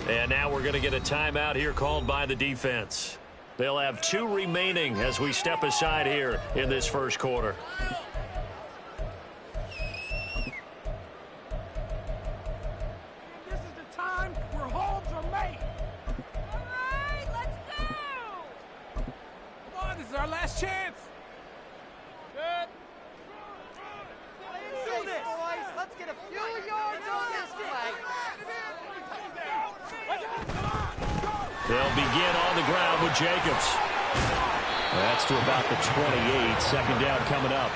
And now we're going to get a timeout here called by the defense. They'll have 2 remaining as we step aside here in this first quarter. This is the time where holds are made. All right, let's go. Come on, this is our last chance. Good. Let's do this, boys. Let's get a few yards on this flag. They'll begin on the ground with Jacobs. That's to about the 28. Second down coming up.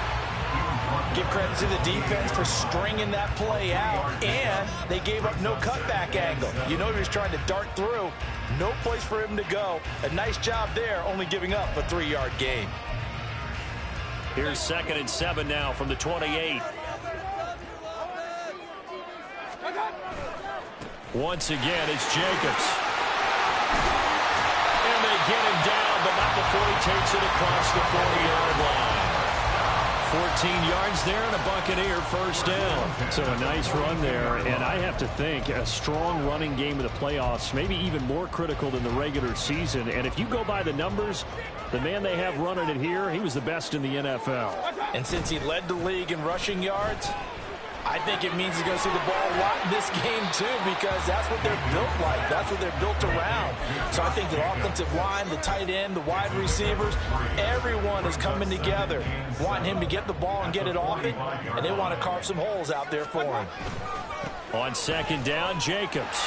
Give credit to the defense for stringing that play out, and they gave up no cutback angle. You know he was trying to dart through. No place for him to go. A nice job there, only giving up a 3-yard gain. Here's 2nd and 7 now from the 28. Once again, it's Jacobs. And they get him down, but not before he takes it across the 40-yard line. 14 yards there and a Buccaneer first down. So a nice run there, and I have to think a strong running game in the playoffs, maybe even more critical than the regular season. And if you go by the numbers, the man they have running it here, he was the best in the NFL. And since he led the league in rushing yards, I think it means he's going to see the ball a lot in this game, too, because that's what they're built like. That's what they're built around. So I think the offensive line, the tight end, the wide receivers, everyone is coming together, wanting him to get the ball and get it off it, and they want to carve some holes out there for him. On 2nd down, Jacobs.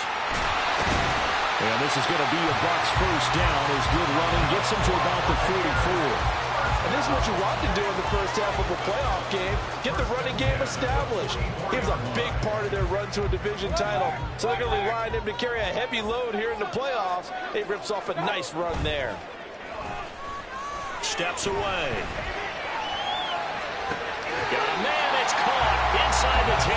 And this is going to be a Bucs first down as good running gets him to about the 44. And this is what you want to do in the first half of a playoff game. Get the running game established. He was a big part of their run to a division title. So they're going to rely on him to carry a heavy load here in the playoffs. He rips off a nice run there. Steps away. Got a man. It's caught inside the 10.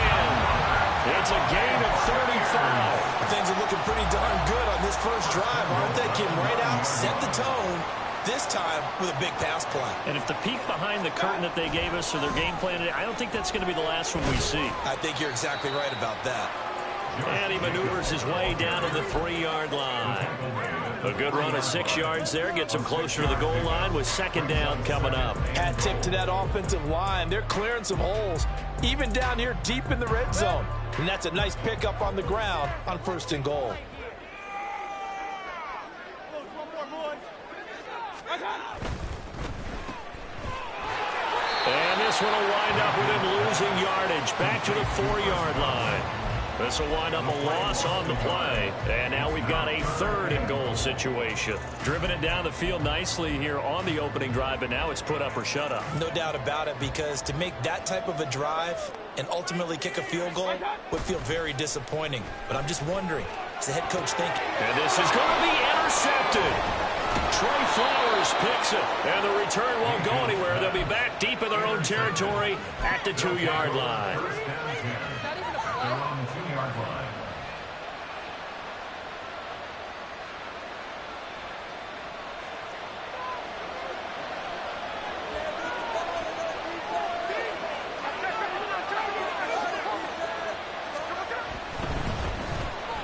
It's a gain of 35. Things are looking pretty darn good on this first drive, aren't they? Came right out, set the tone. This time with a big pass play. And if the peek behind the curtain that they gave us or their game plan, I don't think that's going to be the last one we see. I think you're exactly right about that. And he maneuvers his way down to the 3-yard line. A good run of 6 yards there gets him closer to the goal line with 2nd down coming up. Hat tip to that offensive line. They're clearing some holes, even down here deep in the red zone. And that's a nice pickup on the ground on 1st and goal. And this one will wind up with him losing yardage back to the 4-yard line. This will wind up a loss on the play. And now we've got a 3rd and goal situation. Driven it down the field nicely here on the opening drive, but now it's put up or shut up. No doubt about it, because to make that type of a drive and ultimately kick a field goal would feel very disappointing. But I'm just wondering, what's the head coach thinking? And this is going to be intercepted. Trey Flowers picks it, and the return won't go anywhere. They'll be back deep in their own territory at the 2-yard line.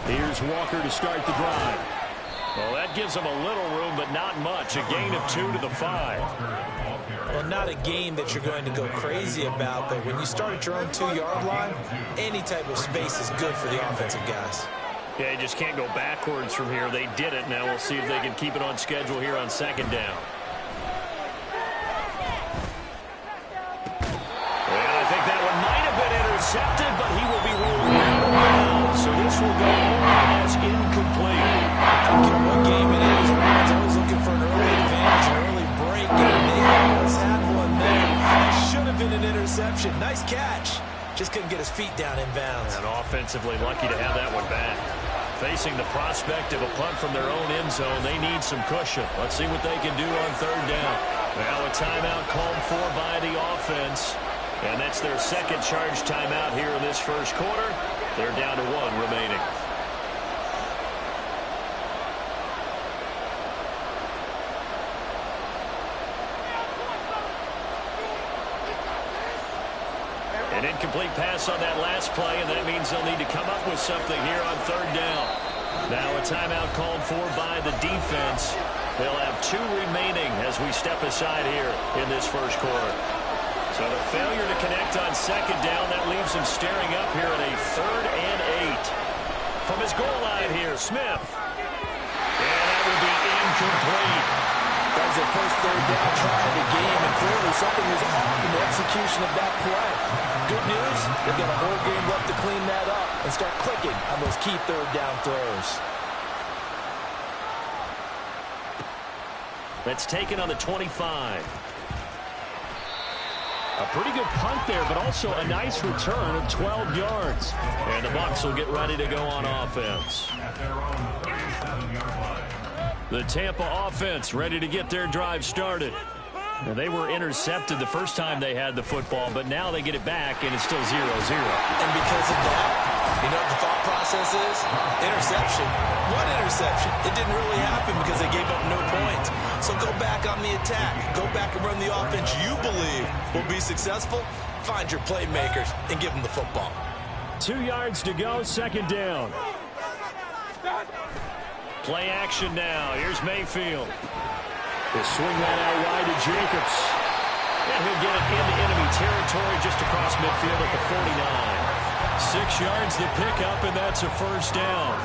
Here's Walker to start the drive. Well, that gives them a little room, but not much. A gain of 2 to the 5. Well, not a gain that you're going to go crazy about, but when you start at your own 2-yard line, any type of space is good for the offensive guys. Yeah, you just can't go backwards from here. They did it. Now we'll see if they can keep it on schedule here on 2nd down. And I think that one might have been intercepted, but he will be ruled out of bounds. So this will go as incomplete. I don't care what game it is. Everyone's always looking for an early advantage, an early break, and they almost had one there. That should have been an interception. Nice catch. Just couldn't get his feet down in bounds. And offensively lucky to have that one back. Facing the prospect of a punt from their own end zone, they need some cushion. Let's see what they can do on 3rd down. Now a timeout called for by the offense. And that's their 2nd charge timeout here in this first quarter. They're down to 1 remaining. An incomplete pass on that last play, and that means they'll need to come up with something here on 3rd down. Now a timeout called for by the defense. They'll have 2 remaining as we step aside here in this first quarter. So the failure to connect on second down, that leaves him staring up here at a 3rd and 8. From his goal line here, Smith. And that will be incomplete. That was their first 3rd down try of the game, and clearly something was off in the execution of that play. Good news, they've got a whole game left to clean that up and start clicking on those key 3rd down throws. That's taken on the 25. A pretty good punt there, but also a nice return of 12 yards. And the Bucs will get ready to go on offense. The Tampa offense ready to get their drive started. Now, they were intercepted the first time they had the football, but now they get it back, and it's still 0-0. And because of that, you know what the thought process is? Interception. What interception? It didn't really happen because they gave up no points. So go back on the attack. Go back and run the offense you believe will be successful. Find your playmakers and give them the football. 2 yards to go, 2nd down. Play action now. Here's Mayfield. They'll swing that out wide to Jacobs. And he'll get it into enemy territory just across midfield at the 49. 6 yards to pick up, and that's a first down.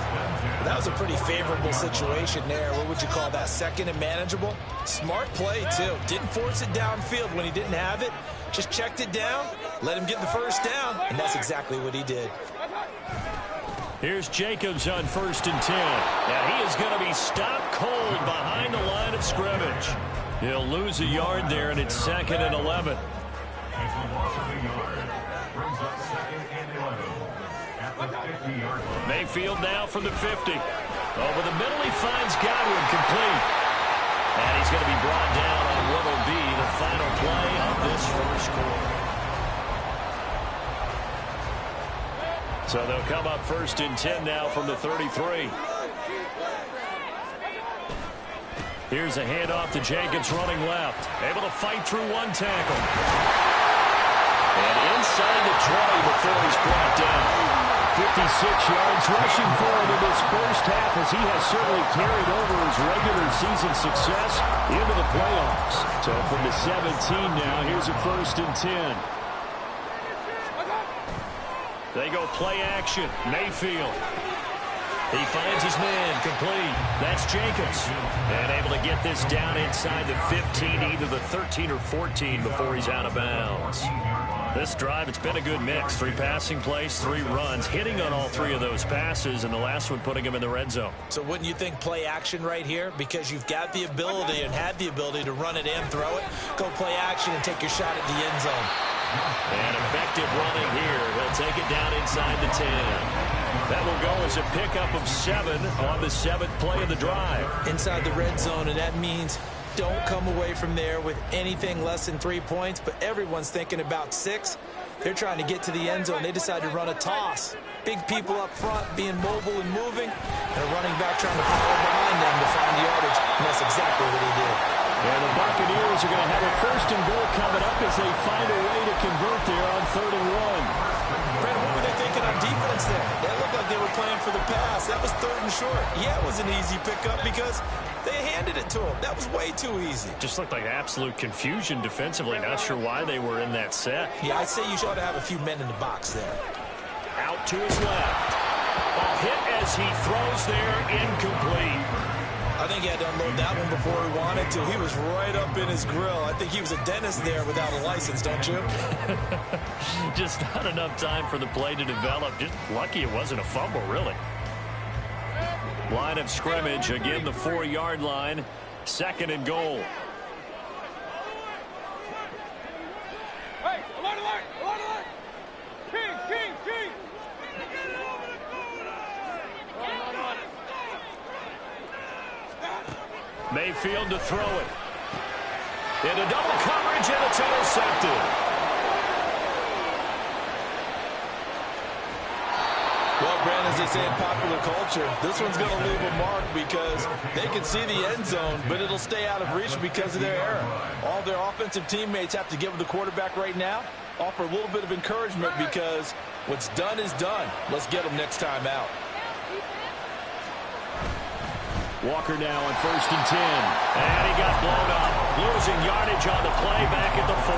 That was a pretty favorable situation there. What would you call that? 2nd and manageable? Smart play, too. Didn't force it downfield when he didn't have it. Just checked it down, let him get the first down, and that's exactly what he did. Here's Jacobs on 1st and 10. And he is going to be stopped cold behind the line of scrimmage. He'll lose a yard there, and it's 2nd and 11. Mayfield now from the 50. Over the middle, he finds Godwin, complete. And he's going to be brought down on what will be the final play of this first quarter. So they'll come up 1st and 10 now from the 33. Here's a handoff to Jacobs running left. Able to fight through one tackle. And inside the 20 before he's brought down. 56 yards rushing forward in this first half as he has certainly carried over his regular season success into the playoffs. So from the 17 now, here's a 1st and 10. They go play action. Mayfield. He finds his man, complete. That's Jacobs. And able to get this down inside the 15, either the 13 or 14 before he's out of bounds. This drive, it's been a good mix. 3 passing plays, 3 runs, hitting on all 3 of those passes, and the last one putting him in the red zone. So wouldn't you think play action right here? Because you've got the ability and had the ability to run it and throw it. Go play action and take your shot at the end zone. And effective running here. He'll take it down inside the 10. That will go as a pickup of 7 on the 7th play of the drive. Inside the red zone, and that means don't come away from there with anything less than 3 points, but everyone's thinking about 6. They're trying to get to the end zone. They decide to run a toss. Big people up front being mobile and moving, and a running back trying to follow behind them to find yardage, and that's exactly what he did. And the Buccaneers are going to have a 1st and goal coming up as they find a way to convert there on 3rd and 1. Brandon, what were they thinking on defense there? That looked like they were playing for the pass. That was 3rd and short. Yeah, it was an easy pickup because they handed it to him. That was way too easy. Just looked like absolute confusion defensively. Not sure why they were in that set. Yeah, I'd say you should have a few men in the box there. Out to his left. A hit as he throws there, incomplete. I think he had to unload that one before he wanted to. He was right up in his grill. I think he was a dentist there without a license, don't you? Just not enough time for the play to develop. Just lucky it wasn't a fumble, really. Line of scrimmage, again the 4-yard line. 2nd and goal. Hey, alert, alert, alert, alert! King, king, king! Mayfield to throw it. Into double coverage, and it's intercepted. Well, Brandon, as they say in popular culture, this one's going to leave a mark because they can see the end zone, but it'll stay out of reach because of their error. All their offensive teammates have to give the quarterback right now, offer a little bit of encouragement because what's done is done. Let's get them next time out. Walker now on 1st and 10. And he got blown up. Losing yardage on the play back at the 44.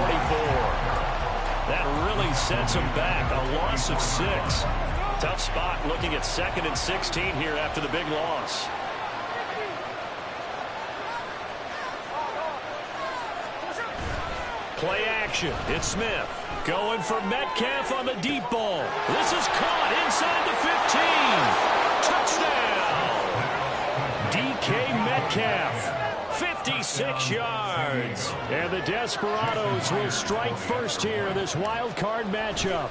That really sets him back. A loss of 6. Tough spot looking at 2nd and 16 here after the big loss. Play action. It's Smith. Going for Metcalf on the deep ball. This is caught inside the 15. Touchdown. DK Metcalf. 56 yards. And the Desperados will strike first here in this wild card matchup.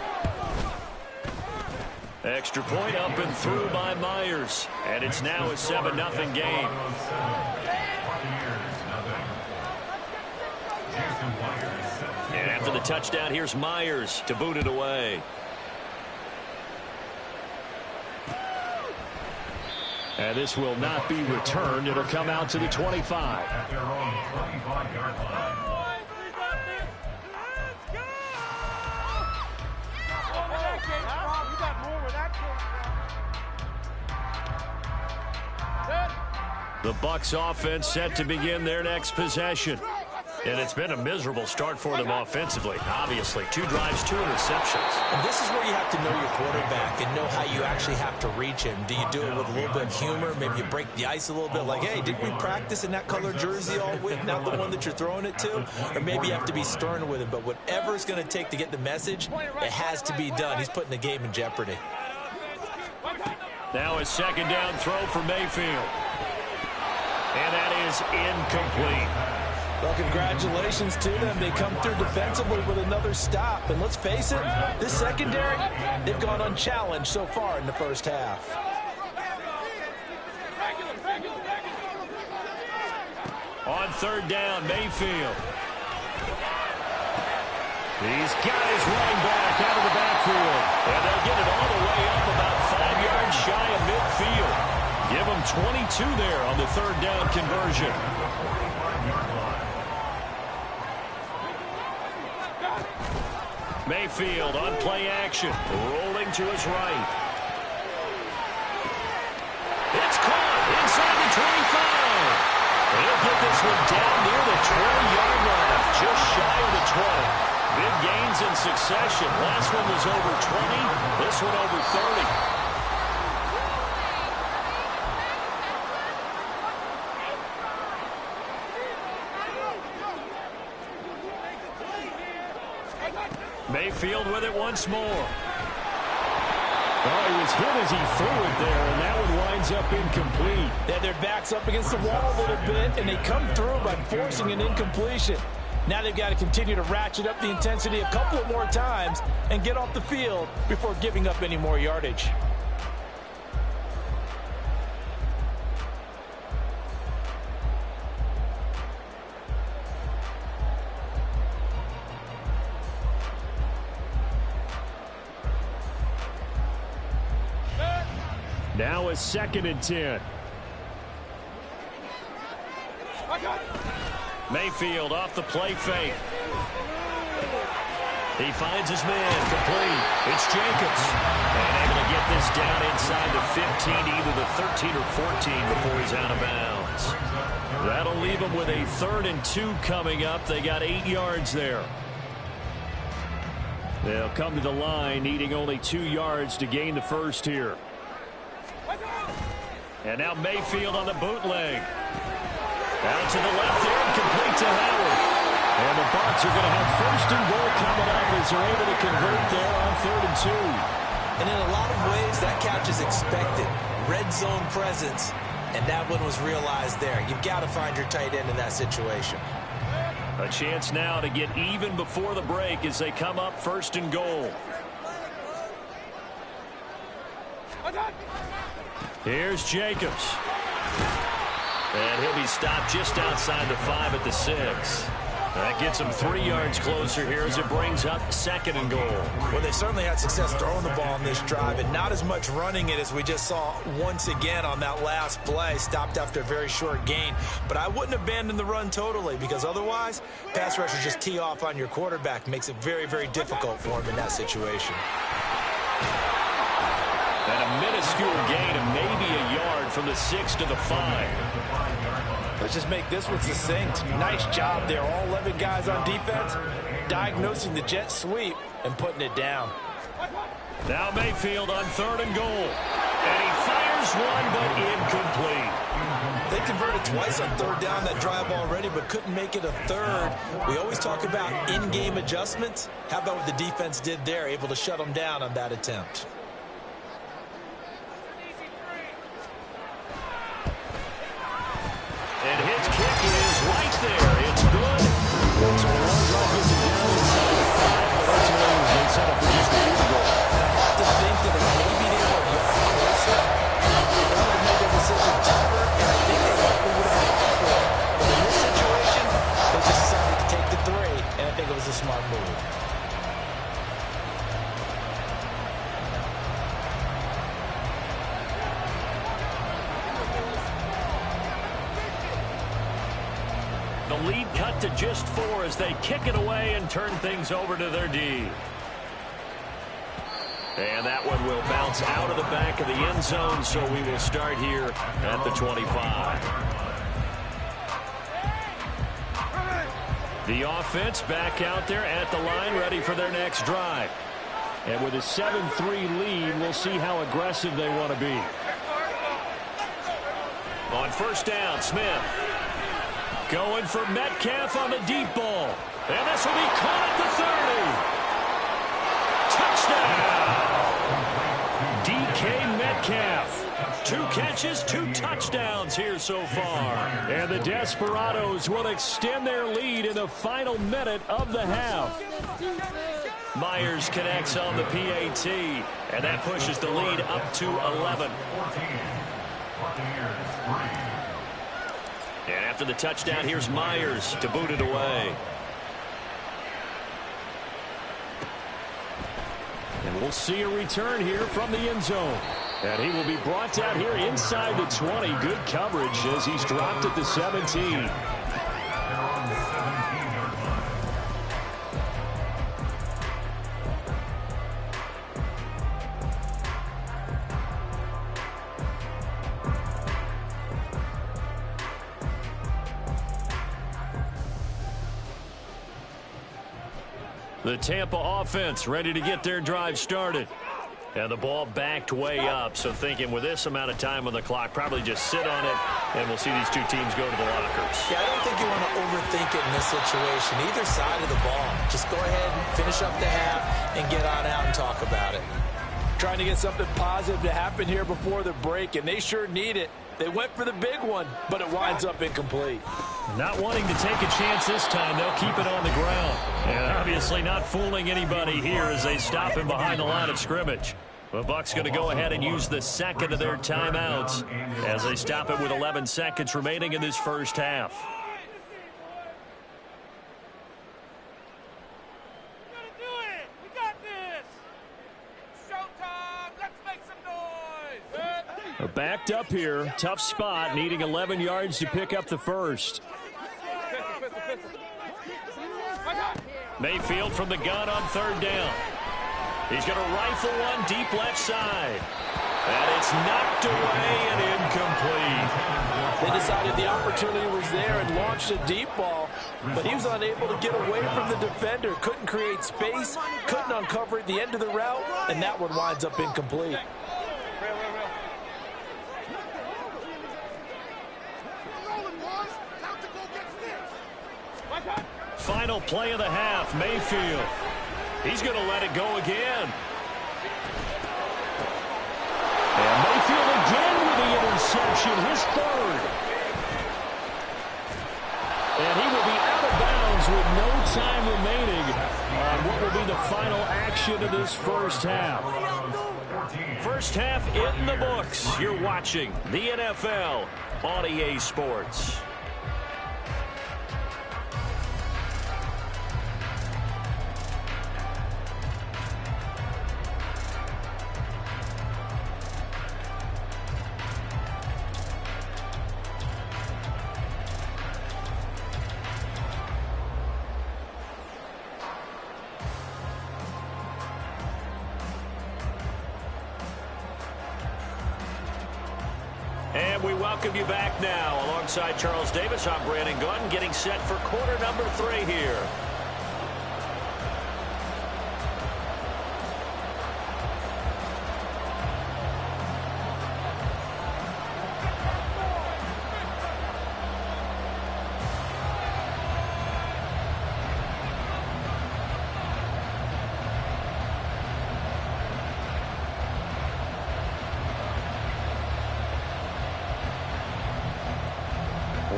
Extra point up and through by Myers. And it's now a 7-0 game. And after the touchdown, here's Myers to boot it away. And this will not be returned. It'll come out to the 25. At their own 25-yard line. The Bucs offense set to begin their next possession. And it's been a miserable start for them offensively. Obviously, 2 drives, 2 interceptions. And this is where you have to know your quarterback and know how you actually have to reach him. Do you do it with a little bit of humor? Maybe you break the ice a little bit like, hey, did we practice in that color jersey all week, not the one that you're throwing it to? Or maybe you have to be stern with him. But whatever it's going to take to get the message, it has to be done. He's putting the game in jeopardy. Now a 2nd down throw for Mayfield. And that is incomplete. Well, congratulations to them. They come through defensively with another stop. And let's face it, this secondary, they've gone unchallenged so far in the first half. On 3rd down, Mayfield. He's got his running back out of the backfield. And they'll get it all the way up about 5 yards shy of midfield. Give him 22 there on the 3rd down conversion. Mayfield on play action, rolling to his right. It's caught inside the 25. He'll get this one down near the 20-yard line, just shy of the 20. Big gains in succession. Last one was over 20, this one over 30. Mayfield with it once more. Oh, he was hit as he threw it there, and that one winds up incomplete. Yeah, their back's up against the wall a little bit, and they come through by forcing an incompletion. Now they've got to continue to ratchet up the intensity a couple of more times and get off the field before giving up any more yardage. Now a 2nd and 10. Mayfield off the play fake. He finds his man complete. It's Jacobs. And able to get this down inside the 15, either the 13 or 14 before he's out of bounds. That'll leave him with a 3rd and 2 coming up. They got 8 yards there. They'll come to the line needing only 2 yards to gain the first here. And now Mayfield on the bootleg. Out to the left there and complete to Howard. And the Bucs are going to have 1st and goal coming up as they're able to convert there on 3rd and 2. And in a lot of ways, that catch is expected. Red zone presence, and that one was realized there. You've got to find your tight end in that situation. A chance now to get even before the break as they come up 1st and goal. Here's Jacobs. And he'll be stopped just outside the 5 at the 6. That gets him 3 yards closer here as it brings up 2nd and goal. Well, they certainly had success throwing the ball on this drive and not as much running it as we just saw once again on that last play. Stopped after a very short gain. But I wouldn't abandon the run totally because otherwise, pass rushers just tee off on your quarterback. Makes it very, very difficult for him in that situation. And a minuscule gain of maybe a yard from the 6 to the 5. Let's just make this one succinct. Nice job there. All 11 guys on defense diagnosing the jet sweep and putting it down. Now Mayfield on 3rd and goal. And he fires one, but incomplete. They converted twice on 3rd down that drive already, but couldn't make it a 3rd. We always talk about in-game adjustments. How about what the defense did there, able to shut them down on that attempt? And his kick is right there. It's good. So a long drive gets him down inside the 5, but ultimately they settle for just the field goal. And I have to think that if maybe they were a yard closer, that would have made their decision tougher, and I think they likely would have gone for it. But in this situation, they just decided to take the 3, and I think it was a smart move. The lead cut to just 4 as they kick it away and turn things over to their D. And that one will bounce out of the back of the end zone, so we will start here at the 25. The offense back out there at the line, ready for their next drive. And with a 7-3 lead, we'll see how aggressive they want to be. On 1st down, Smith. Going for Metcalf on the deep ball. And this will be caught at the 30. Touchdown! DK Metcalf. 2 catches, 2 touchdowns here so far. And the Desperados will extend their lead in the final minute of the half. Myers connects on the PAT. And that pushes the lead up to 11. And after the touchdown, here's Myers to boot it away. And we'll see a return here from the end zone. And he will be brought down here inside the 20. Good coverage as he's dropped at the 17. The Tampa offense ready to get their drive started. And the ball backed way up. So thinking with this amount of time on the clock, probably just sit on it, and we'll see these 2 teams go to the lockers. Yeah, I don't think you want to overthink it in this situation. Either side of the ball. Just go ahead and finish up the half and get on out and talk about it. Trying to get something positive to happen here before the break, and they sure need it. They went for the big one, but it winds up incomplete. Not wanting to take a chance this time, they'll keep it on the ground. And obviously not fooling anybody here as they stop him behind the line of scrimmage. The Bucs going to go ahead and use the second of their timeouts as they stop it with 11 seconds remaining in this first half. Backed up here, tough spot, needing 11 yards to pick up the first. Mayfield from the gun on 3rd down. He's going to rifle one deep left side. And it's knocked away and incomplete. They decided the opportunity was there and launched a deep ball, but he was unable to get away from the defender. Couldn't create space, couldn't uncover at the end of the route, and that one winds up incomplete. Final play of the half, Mayfield. He's going to let it go again. And Mayfield again with the interception, his 3rd. And he will be out of bounds with no time remaining on what will be the final action of this first half. First half in the books. You're watching the NFL on EA Sports. And we welcome you back now. Alongside Charles Davis, I'm Brandon Gunn, getting set for quarter number 3 here.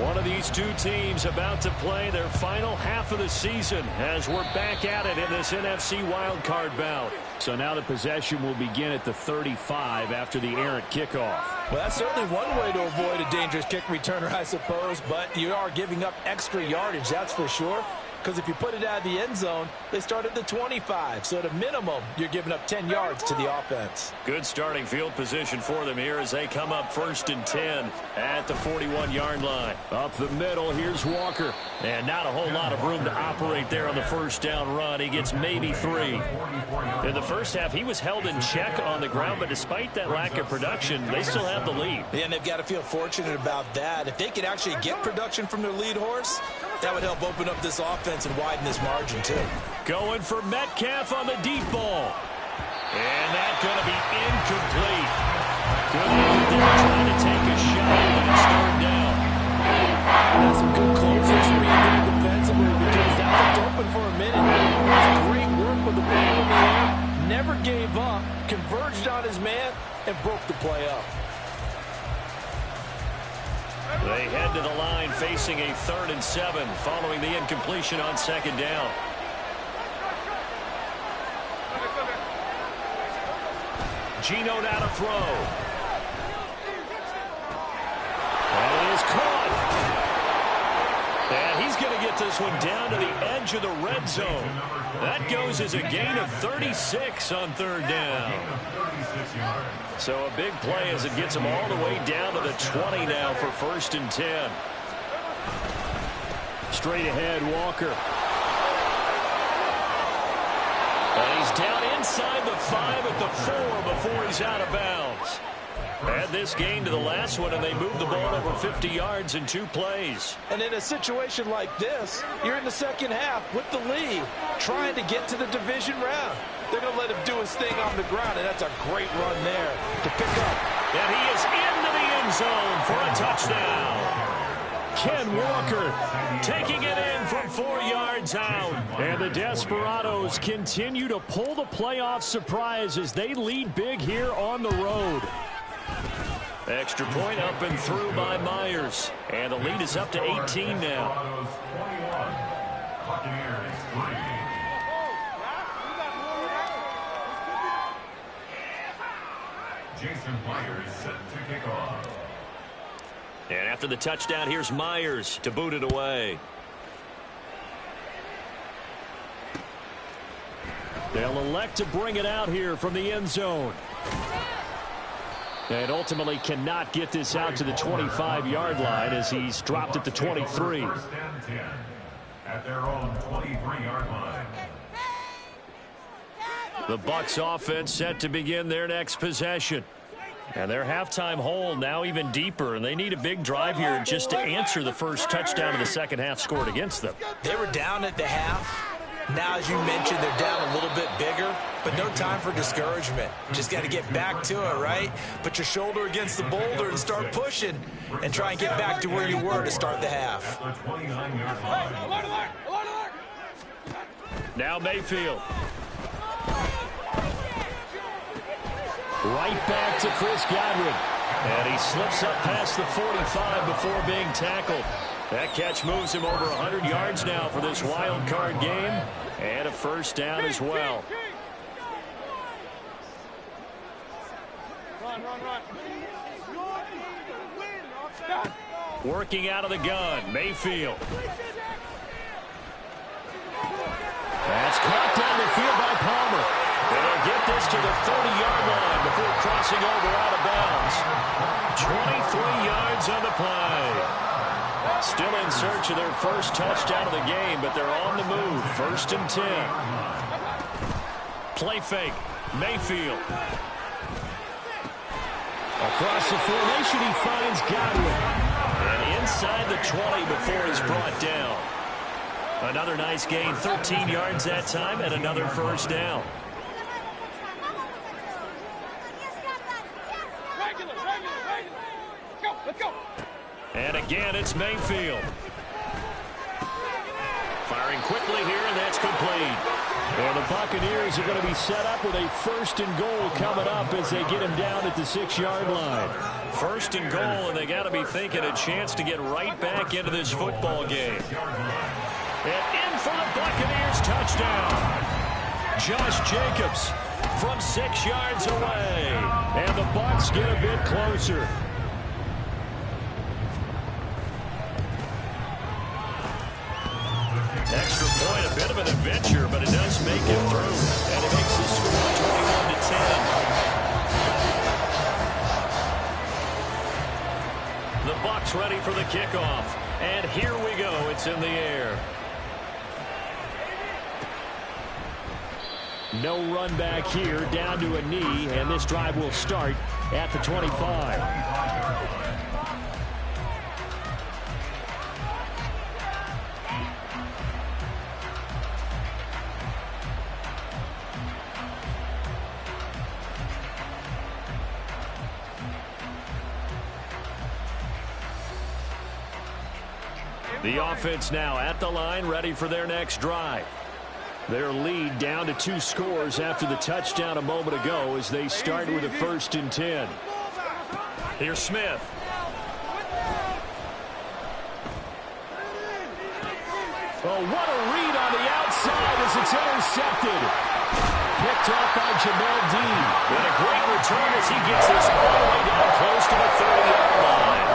One of these two teams about to play their final half of the season as we're back at it in this NFC wildcard bout. So now the possession will begin at the 35 after the errant kickoff. Well, that's certainly one way to avoid a dangerous kick returner, I suppose, but you are giving up extra yardage, that's for sure. Because if you put it out of the end zone, they start at the 25. So at a minimum, you're giving up 10 yards to the offense. Good starting field position for them here as they come up 1st and 10 at the 41-yard line. Up the middle, here's Walker. And not a whole lot of room to operate there on the first down run. He gets maybe 3. In the first half, he was held in check on the ground, but despite that lack of production, they still have the lead. Yeah, and they've got to feel fortunate about that. If they could actually get production from their lead horse, that would help open up this offense and widen this margin, too. Going for Metcalf on the deep ball. And that's going to be incomplete. Good effort there trying to take a shot, but it's third down. That's some good closers for you there defensively because that looked open for a minute. That's great work with the ball in the air. Never gave up, converged on his man, and broke the play up. They head to the line facing a 3rd and 7 following the incompletion on 2nd down. Geno now to throw. And it is caught. And he's going to get this one down to the edge of the red zone. That goes as a gain of 36 on 3rd down. So a big play as it gets him all the way down to the 20 now for 1st and 10. Straight ahead, Walker. And he's down inside the 5 at the 4 before he's out of bounds. Add this gain to the last one, and they move the ball over 50 yards in 2 plays. And in a situation like this, you're in the second half with the lead, trying to get to the division round. They're going to let him do his thing on the ground, and that's a great run there to pick up. And he is into the end zone for a touchdown. Ken Walker Taking it in from 4 yards out. And the Desperados continue to pull the playoff surprise as they lead big here on the road. Extra point up and through by Myers. And the lead is up to 18 now. Jason Myers set to kick off. And after the touchdown, here's Myers to boot it away. They'll elect to bring it out here from the end zone. And ultimately cannot get this out to the 25-yard line as he's dropped at the 23. First and 10 at their own 23-yard line. The Bucs offense set to begin their next possession. And their halftime hole now even deeper, and they need a big drive here just to answer the first touchdown of the second half scored against them. They were down at the half. Now, as you mentioned, they're down a little bit bigger, but no time for discouragement. Just got to get back to it, right? Put your shoulder against the boulder and start pushing and try and get back to where you were to start the half. Now Mayfield. Right back to Chris Godwin. And he slips up past the 45 before being tackled. That catch moves him over 100 yards now for this wild card game. And a first down as well. Working out of the gun, Mayfield. That's caught down the field by Palmer. And they'll get this to the 30-yard line before crossing over out of bounds. 23 yards on the play. Still in search of their first touchdown of the game, but they're on the move. 1st and 10. Play fake. Mayfield. Across the formation, he finds Godwin. And inside the 20 before he's brought down. Another nice gain, 13 yards that time, and another first down. Let's go. And again, it's Mayfield. Firing quickly here, and that's complete. Well, the Buccaneers are going to be set up with a 1st and goal coming up as they get him down at the 6-yard line. 1st and goal, and they got to be thinking a chance to get right back into this football game. And in for the Buccaneers touchdown. Josh Jacobs from 6 yards away. And the Bucs get a bit closer. Extra point, a bit of an adventure, but it does make it through. And it makes the score 21-10. The Bucs ready for the kickoff. And here we go. It's in the air. No run back here, down to a knee, and this drive will start at the 25. The offense now at the line, ready for their next drive. Their lead down to 2 scores after the touchdown a moment ago as they start with a 1st and 10. Here's Smith. Oh, what a read on the outside as it's intercepted. Picked off by Jamel Dean. And a great return as he gets this all the way down close to the 30-yard line.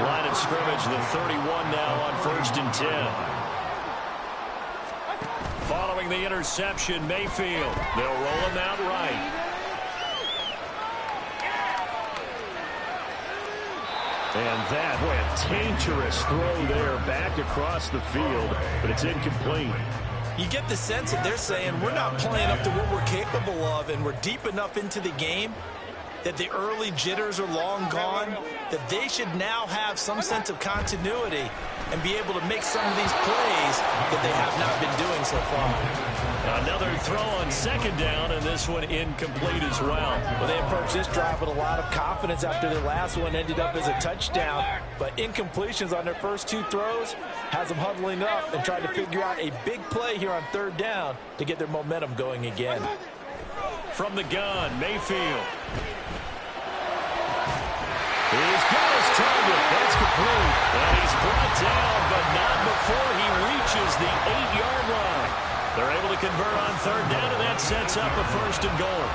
Line of scrimmage, the 31 now on 1st and 10. Following the interception, Mayfield. They'll roll him out right. And that, boy, a dangerous throw there back across the field, but it's incomplete. You get the sense that they're saying we're not playing up to what we're capable of, and we're deep enough into the game that the early jitters are long gone, that they should now have some sense of continuity and be able to make some of these plays that they have not been doing so far. Another throw on 2nd down, and this one incomplete as well. Well, they approached this drive with a lot of confidence after their last one ended up as a touchdown, but incompletions on their first 2 throws has them huddling up and trying to figure out a big play here on 3rd down to get their momentum going again. From the gun, Mayfield. He's got his target. That's complete. And he's brought down, but not before he reaches the 8-yard line. They're able to convert on 3rd down, and that sets up a 1st and goal.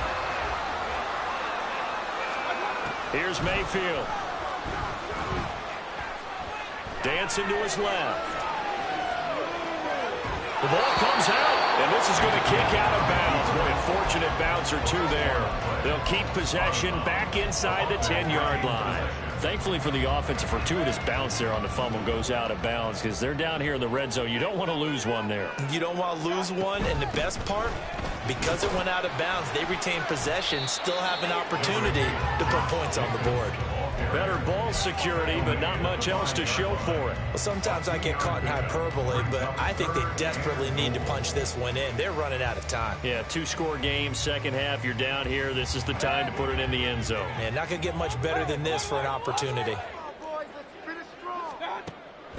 Here's Mayfield. Dancing to his left. The ball comes out, and this is going to kick out of bounds. Boy, a fortunate bounce or 2 there. They'll keep possession back inside the 10-yard line. Thankfully for the offense, a fortuitous bounce there on the fumble goes out of bounds because they're down here in the red zone. You don't want to lose one there. You don't want to lose one, and the best part, because it went out of bounds, they retain possession, still have an opportunity to put points on the board. Better ball security, but not much else to show for it. Well, sometimes I get caught in hyperbole, but I think they desperately need to punch this one in. They're running out of time. Yeah, 2-score game, 2nd half, you're down here. This is the time to put it in the end zone. Man, not going to get much better than this for an opportunity.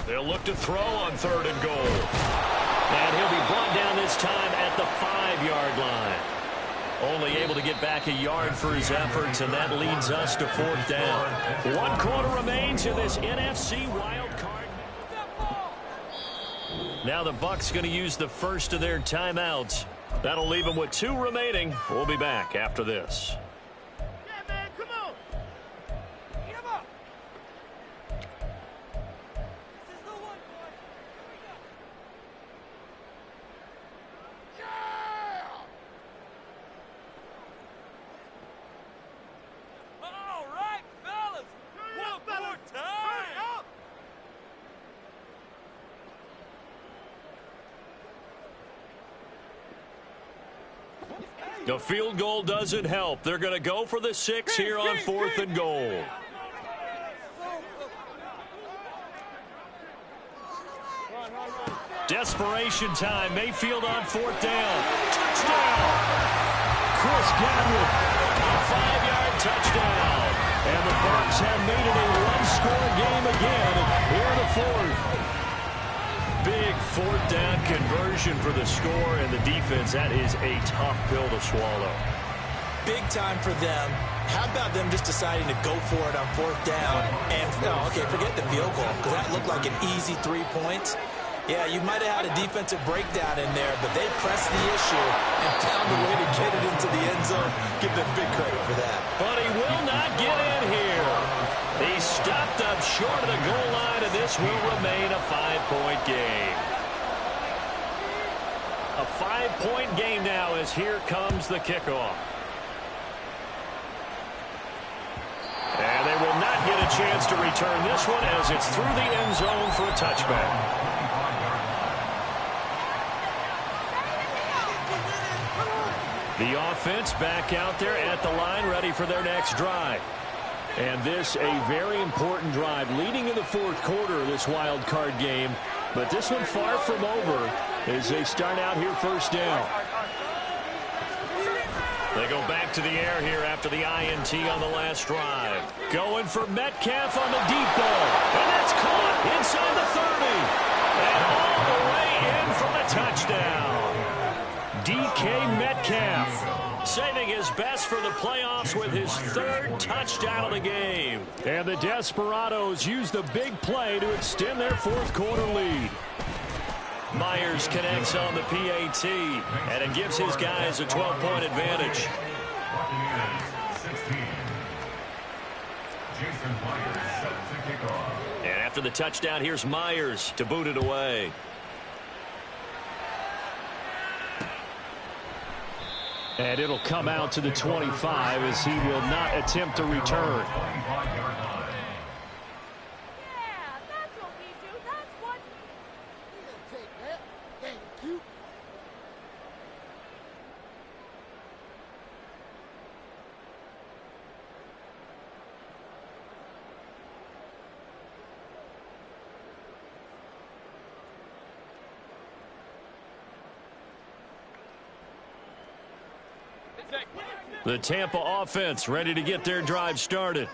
They'll look to throw on 3rd and goal. And he'll be brought down this time at the 5-yard line. Only able to get back a yard for his efforts, and that leads us to 4th down. 1 quarter remains in this NFC wild card. Now the Bucs going to use the first of their timeouts. That'll leave them with 2 remaining. We'll be back after this. Yeah, man, come on. Eat him up. This is the one, boy. Here we go. Yeah! All right, fellas. One more time. Up. The field goal doesn't help. They're going to go for the 6 here on 4th and goal. Desperation time. Mayfield on 4th down. Touchdown! Chris Godwin. A 5-yard touchdown. And the Bucs have made it a one-score game again here in the 4th. Big 4th down conversion for the score, and the defense, that is a tough pill to swallow. Big time for them. How about them just deciding to go for it on 4th down? And, okay, forget the field goal, because that looked like an easy 3 points. Yeah, you might have had a defensive breakdown in there, but they pressed the issue and found a way to get it into the end zone. Give them big credit for that. But he will not get in here. He stopped up short of the goal line, and this will remain a 5-point game. A 5-point game now as here comes the kickoff. And they will not get a chance to return this one as it's through the end zone for a touchback. The offense back out there at the line, ready for their next drive. And this a very important drive leading in the 4th quarter of this wild card game. But this one far from over as they start out here 1st down. They go back to the air here after the INT on the last drive. Going for Metcalf on the deep ball. And that's caught inside the 30. And all the way in for the touchdown. DK Metcalf saving his best for the playoffs with his 3rd touchdown of the game. And the Desperados use the big play to extend their 4th quarter lead. Myers connects on the PAT, and it gives his guys a 12-point advantage. And after the touchdown, here's Myers to boot it away. And it'll come out to the 25 as he will not attempt to return. The Tampa offense ready to get their drive started.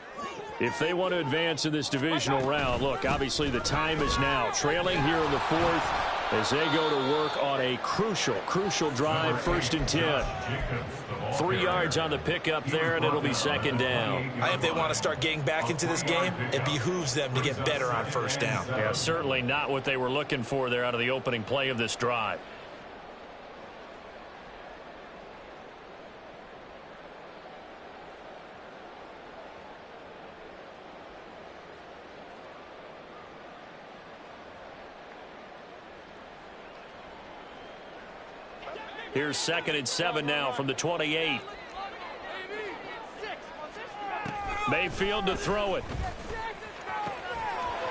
If they want to advance in this divisional round, look, obviously the time is now. Trailing here in the 4th as they go to work on a crucial drive, 1st and 10. 3 yards on the pickup there, and it'll be 2nd down. I think if they want to start getting back into this game, it behooves them to get better on 1st down. Yeah, certainly not what they were looking for there out of the opening play of this drive. Here's 2nd and 7 now from the 28. Mayfield to throw it.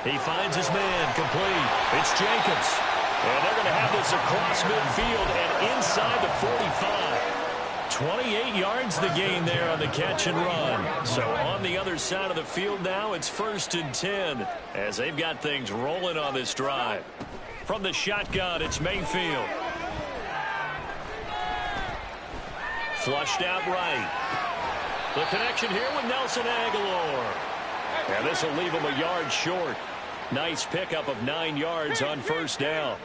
He finds his man complete. It's Jacobs. And they're going to have this across midfield and inside the 45. 28 yards the gain there on the catch and run. So on the other side of the field now, it's 1st and 10 as they've got things rolling on this drive. From the shotgun, it's Mayfield. Flushed out right. The connection here with Nelson Aguilar. And this will leave him a yard short. Nice pickup of 9 yards on 1st down.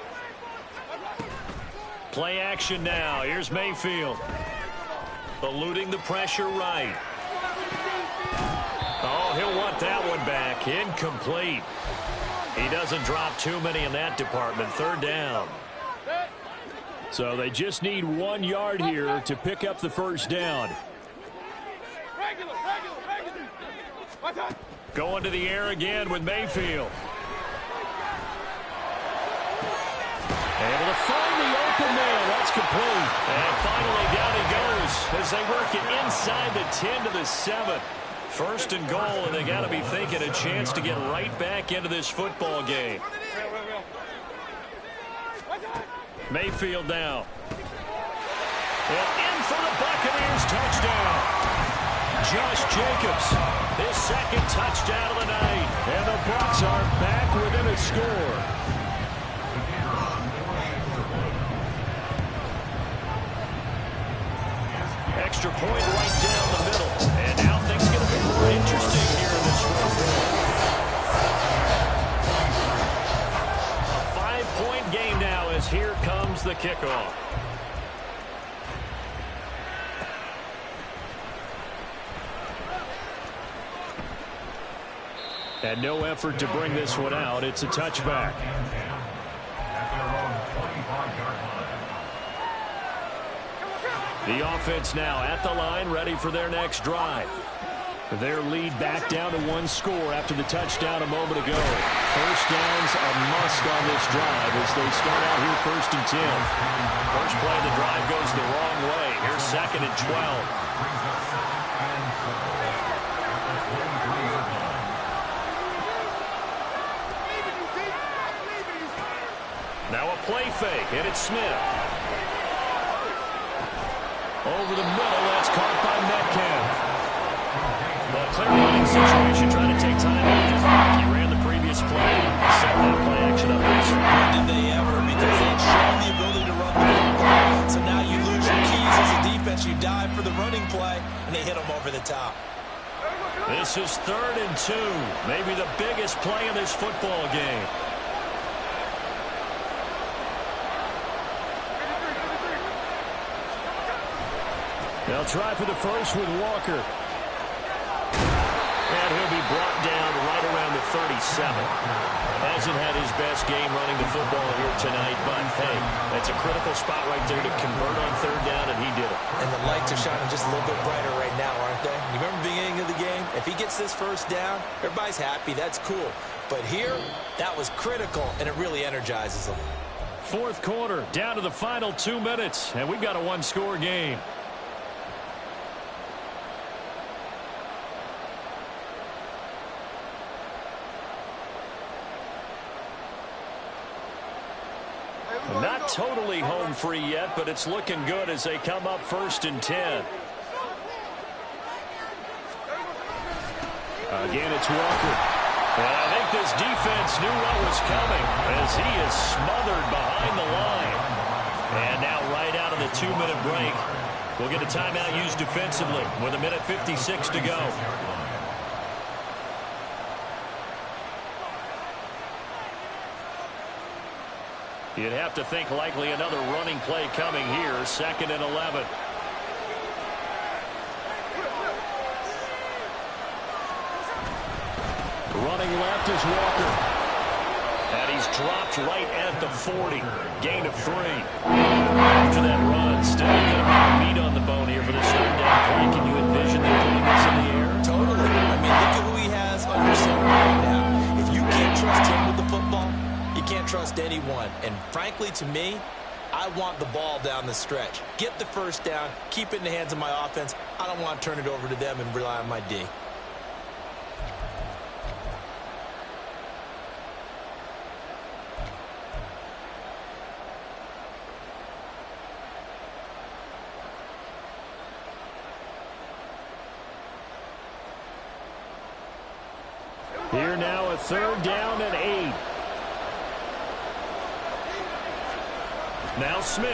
Play action now. Here's Mayfield. Eluding the pressure right. Oh, he'll want that one back. Incomplete. He doesn't drop too many in that department. 3rd down. So they just need 1 yard here to pick up the 1st down. Going to the air again with Mayfield. Able to find the open man. That's complete. And finally down he goes as they work it inside the 10 to the 7. 1st and goal, and they got to be thinking a chance to get right back into this football game. Mayfield now. And in for the Buccaneers touchdown. Josh Jacobs, his second touchdown of the night. And the Bucs are back within a score. Extra point right down the middle. And now things get a bit more interesting here in this fourth quarter. A 5-point game now as here comes the kickoff. And no effort to bring this one out. It's a touchback. The offense now at the line, ready for their next drive. Their lead back down to 1 score after the touchdown a moment ago. First down's a must on this drive as they start out here 1st and 10. First play of the drive goes the wrong way. Here's 2nd and 12. Now a play fake, and it's Smith. Over the middle, that's caught by Metcalf. Well, clear running situation, trying to take time off the clock. He ran the previous play, set that play action up. Did they ever? Because they had shown the ability to run the football. So now you lose your keys as a defense. You dive for the running play, and they hit them over the top. This is 3rd and 2, maybe the biggest play in this football game. They'll try for the first with Walker. And he'll be brought down right around the 37. Hasn't had his best game running the football here tonight, but hey, that's a critical spot right there to convert on 3rd down, and he did it. And the lights are shining just a little bit brighter right now, aren't they? You remember the beginning of the game? If he gets this first down, everybody's happy. That's cool. But here, that was critical, and it really energizes them. 4th quarter, down to the final 2 minutes, and we've got a 1-score game. Not totally home free yet, but it's looking good as they come up 1st and 10. Again, it's Walker. And I think this defense knew what was coming as he is smothered behind the line. And now right out of the 2-minute break, we'll get a timeout used defensively with 1:56 to go. You'd have to think likely another running play coming here. 2nd and 11. Running left is Walker. And he's dropped right at the 40. Gain of 3. After that run, still going to be meat on the bone here for this 3rd down play. Can you envision them putting this in the air? Totally. I mean, look at who he has under center right now. If you can't trust him with the football, you can't trust anyone. And frankly, to me, I want the ball down the stretch. Get the first down, keep it in the hands of my offense. I don't want to turn it over to them and rely on my D. Here now a 3rd down and 8. Now Smith.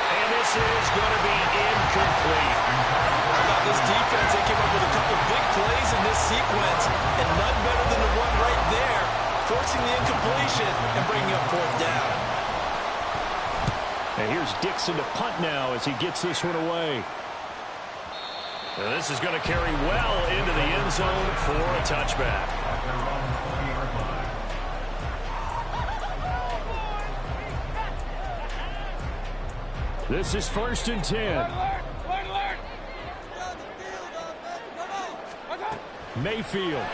And this is going to be incomplete. How about this defense? They came up with a couple big plays in this sequence, and none better than the one right there, forcing the incompletion and bringing up 4th down. And here's Dixon to punt now as he gets this one away. And this is going to carry well into the end zone for a touchback. This is 1st and 10. Mayfield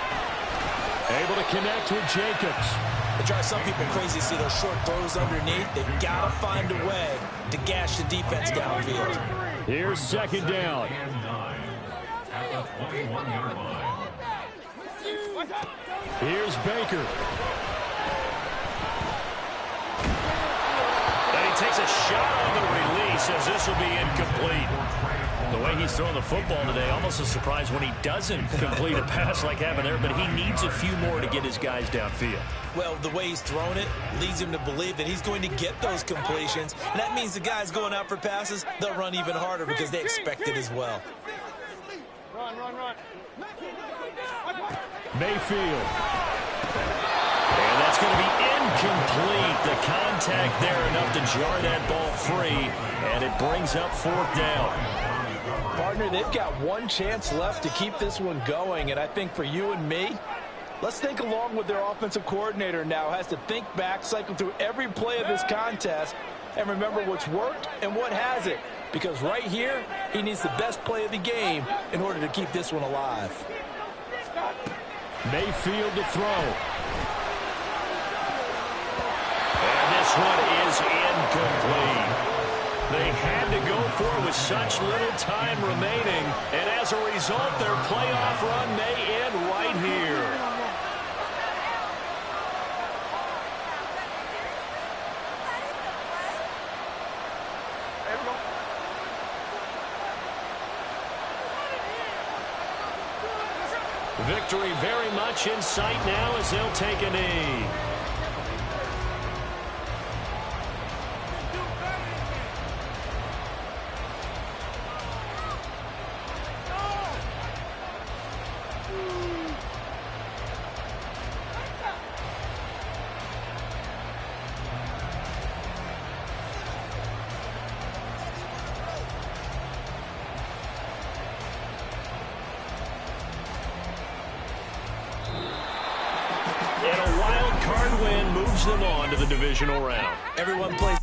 able to connect with Jacobs. It drives some people crazy to see those short throws underneath. They've got to find a way to gash the defense downfield. Here's 2nd down. Here's Baker. And he takes a shot on the release. says this will be incomplete. The way he's throwing the football today, almost a surprise when he doesn't complete a pass like happened there, but he needs a few more to get his guys downfield. Well, the way he's thrown it leads him to believe that he's going to get those completions, and that means the guys going out for passes, they'll run even harder because they expect it as well. Run, run, run. Mayfield. And that's going to be incomplete. The contact there enough to jar that ball free, and it brings up 4th down. Partner, they've got one chance left to keep this one going, and I think for you and me, let's think along with their offensive coordinator now. Has to think back, cycle through every play of this contest, and remember what's worked and what hasn't. Because right here, he needs the best play of the game in order to keep this one alive. Mayfield to throw. And this one is incomplete. They had to go for it with such little time remaining, and as a result, their playoff run may end right here. Victory very much in sight now as they'll take a knee. And a wild card win moves them on to the divisional round. Everyone plays